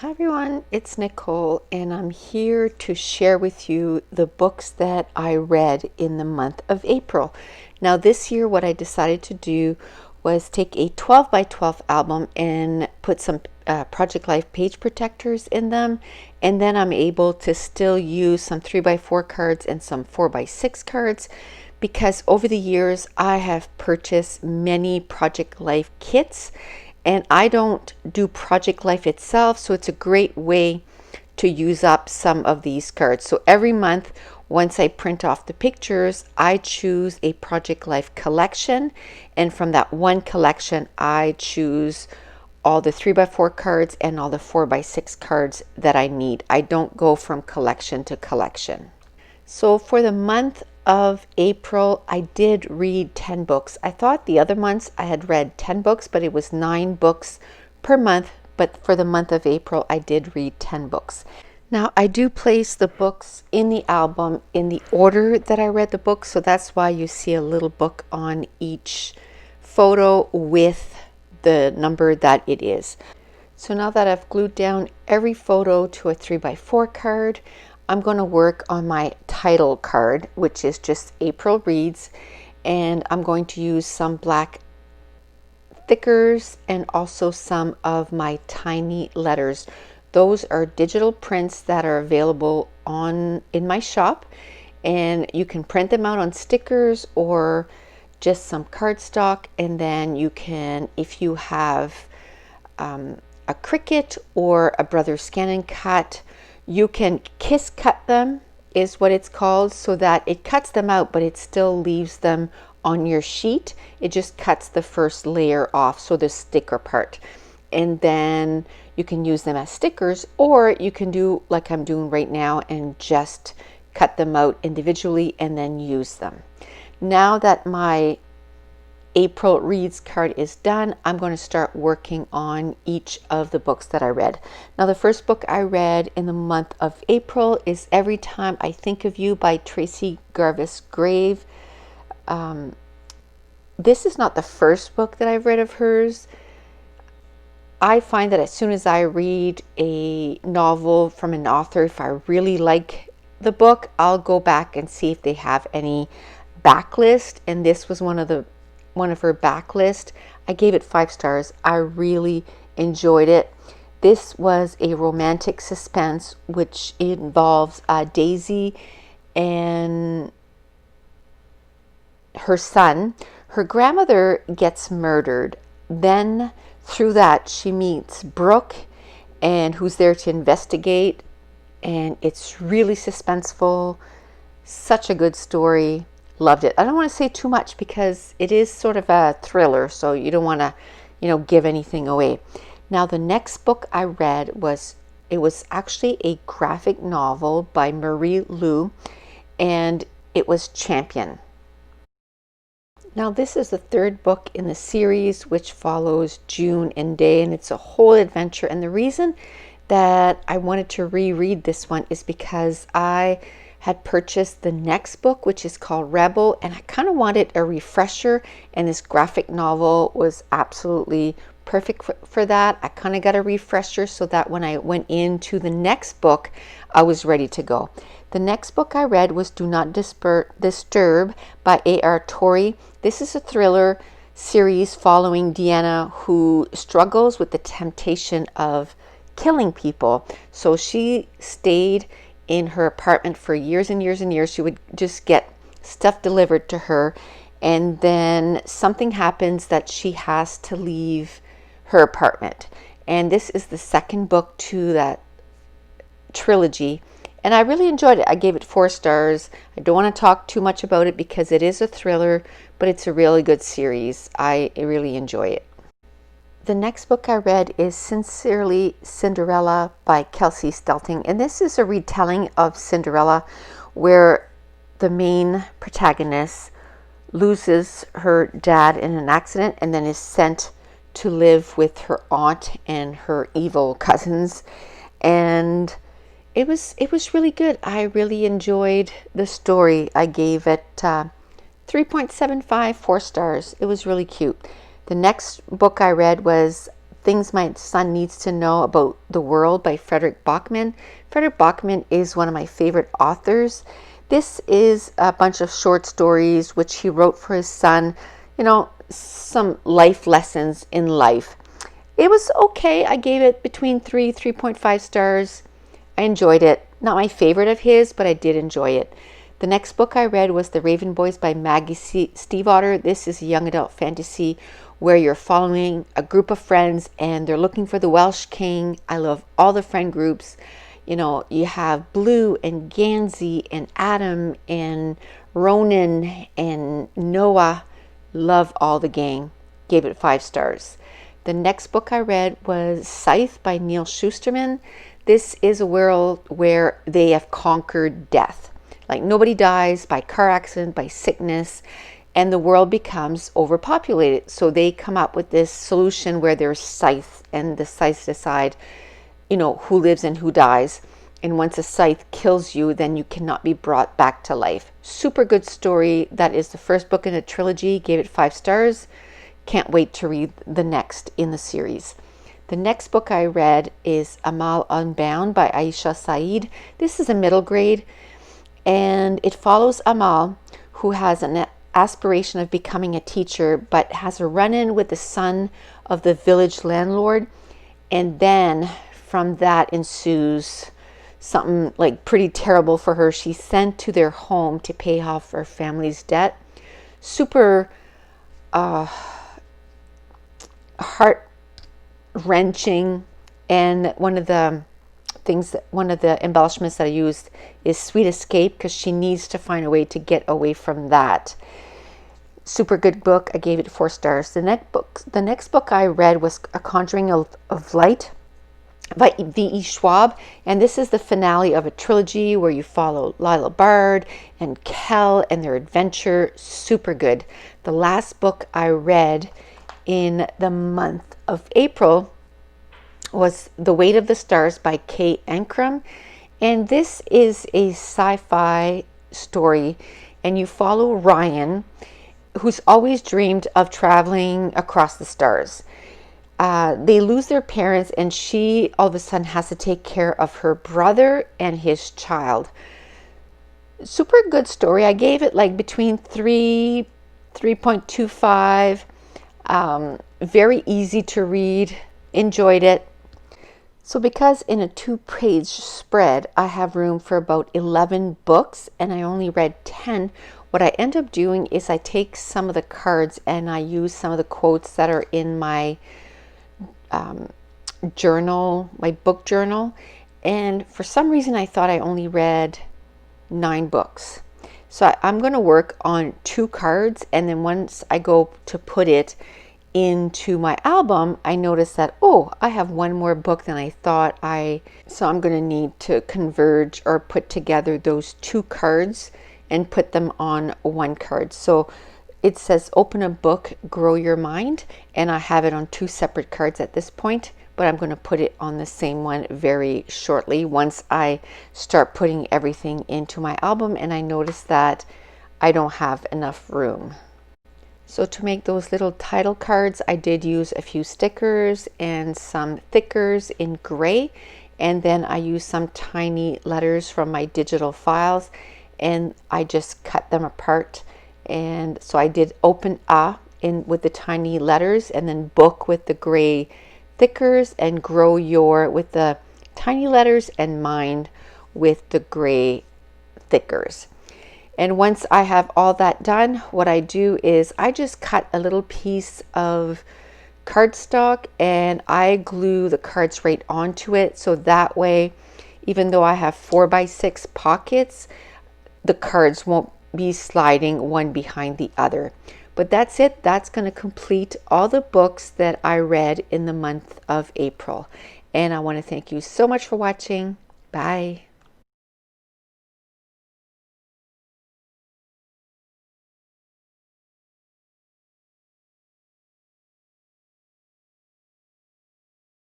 Hi everyone, it's Nicole, and I'm here to share with you the books that I read in the month of April. Now, this year, what I decided to do was take a 12 by 12 album and put some Project Life page protectors in them, and then I'm able to still use some 3 by 4 cards and some 4 by 6 cards because over the years I have purchased many Project Life kits. And I don't do Project Life itself, so it's a great way to use up some of these cards. So every month, once I print off the pictures, I choose a Project Life collection. And from that one collection, I choose all the 3 by 4 cards and all the 4 by 6 cards that I need. I don't go from collection to collection. So for the month of April, I did read 10 books. I thought the other months I had read 10 books, but it was 9 books per month. But for the month of April, I did read 10 books. Now, I do place the books in the album in the order that I read the book. So that's why you see a little book on each photo with the number that it is. So now that I've glued down every photo to a 3 by 4 card, I'm going to work on my title card, which is just April Reads, and I'm going to use some black thickers and also some of my tiny letters. Those are digital prints that are available in my shop, and you can print them out on stickers or just some cardstock, and then you can, if you have a Cricut or a Brother Scan and Cut, you can kiss cut them, is what it's called, so that it cuts them out, but it still leaves them on your sheet. It just cuts the first layer off, so the sticker part. And then you can use them as stickers, or you can do like I'm doing right now and just cut them out individually and then use them. Now that my April Reads card is done, I'm going to start working on each of the books that I read. Now, the first book I read in the month of April is Every Time I Think of You by Tracy Garvis Grave. This is not the first book that I've read of hers. I find that as soon as I read a novel from an author, if I really like the book, I'll go back and see if they have any backlist, and this was one of her backlist. I gave it 5 stars. I really enjoyed it. This was a romantic suspense which involves Daisy and her son. Her grandmother gets murdered. Then through that she meets Brooke, and who's there to investigate, and it's really suspenseful. Such a good story. Loved it. I don't want to say too much because it is sort of a thriller, so you don't want to, give anything away. Now, the next book I read was actually a graphic novel by Marie Lu, and it was Champion. Now, this is the 3rd book in the series, which follows June and Day, and it's a whole adventure. And the reason that I wanted to reread this one is because I had purchased the next book, which is called Rebel, and I kind of wanted a refresher, and this graphic novel was absolutely perfect for that. I kind of got a refresher so that when I went into the next book, I was ready to go. The next book I read was Do Not Disturb by A.R. Torrey. This is a thriller series following Deanna, who struggles with the temptation of killing people. So she stayed in her apartment for years and years and years. She would just get stuff delivered to her, and then something happens that she has to leave her apartment. And this is the 2nd book to that trilogy, and I really enjoyed it. I gave it 4 stars. I don't want to talk too much about it because it is a thriller, but it's a really good series. I really enjoy it. The next book I read is Sincerely Cinderella by Kelsey Stelting, and this is a retelling of Cinderella where the main protagonist loses her dad in an accident and then is sent to live with her aunt and her evil cousins, and it was really good. I really enjoyed the story. I gave it 3.75, 4 stars. It was really cute. The next book I read was Things My Son Needs to Know About the World by Frederick Bachman. Frederick Bachman is one of my favorite authors. This is a bunch of short stories which he wrote for his son, some life lessons in life. It was okay. I gave it between 3.5 stars. I enjoyed it. Not my favorite of his, but I did enjoy it. The next book I read was The Raven Boys by Maggie Stiefvater. This is a young adult fantasy where you're following a group of friends and they're looking for the Welsh King. I love all the friend groups. You have Blue and Gansey and Adam and Ronan and Noah. Love all the gang. Gave it 5 stars. The next book I read was Scythe by Neil Shusterman. This is a world where they have conquered death. Like nobody dies by car accident, by sickness, and the world becomes overpopulated. So they come up with this solution where there's scythe, and the scythes decide, who lives and who dies. And once a scythe kills you, then you cannot be brought back to life. Super good story. That is the first book in a trilogy. Gave it 5 stars. Can't wait to read the next in the series. The next book I read is Amal Unbound by Aisha Saeed. This is a middle grade, and it follows Amal, who has an aspiration of becoming a teacher, but has a run-in with the son of the village landlord. And then from that ensues something like pretty terrible for her. She's sent to their home to pay off her family's debt. Super heart-wrenching, and one of the embellishments that I used is sweet escape, because she needs to find a way to get away from that. Super good book. I gave it 4 stars. The next book I read was A Conjuring of Light by V.E. Schwab, and this is the finale of a trilogy where you follow Lila Bard and Kel and their adventure. Super good. The last book I read in the month of April was The Weight of the Stars by Kay Ankrum, and this is a sci-fi story, and you follow Ryan, who's always dreamed of traveling across the stars. They lose their parents, and she all of a sudden has to take care of her brother and his child. Super good story. I gave it like between 3.25. Very easy to read. Enjoyed it. So because in a 2-page spread, I have room for about 11 books, and I only read 10, what I end up doing is I take some of the cards and I use some of the quotes that are in my journal, my book journal. And for some reason, I thought I only read 9 books. So I'm going to work on 2 cards, and then once I go to put it into my album, I noticed that, I have one more book than I thought so I'm going to need to converge or put together those 2 cards and put them on 1 card. So it says open a book, grow your mind, and I have it on 2 separate cards at this point, but I'm going to put it on the same one very shortly once I start putting everything into my album and I notice that I don't have enough room. So to make those little title cards, I did use a few stickers and some thickers in gray, and then I used some tiny letters from my digital files, and I just cut them apart. And so I did open A in with the tiny letters, and then book with the gray thickers, and grow your with the tiny letters, and mind with the gray thickers. And once I have all that done, what I do is I just cut a little piece of cardstock and I glue the cards right onto it. So that way, even though I have 4x6 pockets, the cards won't be sliding one behind the other. But that's it. That's going to complete all the books that I read in the month of April. And I want to thank you so much for watching. Bye.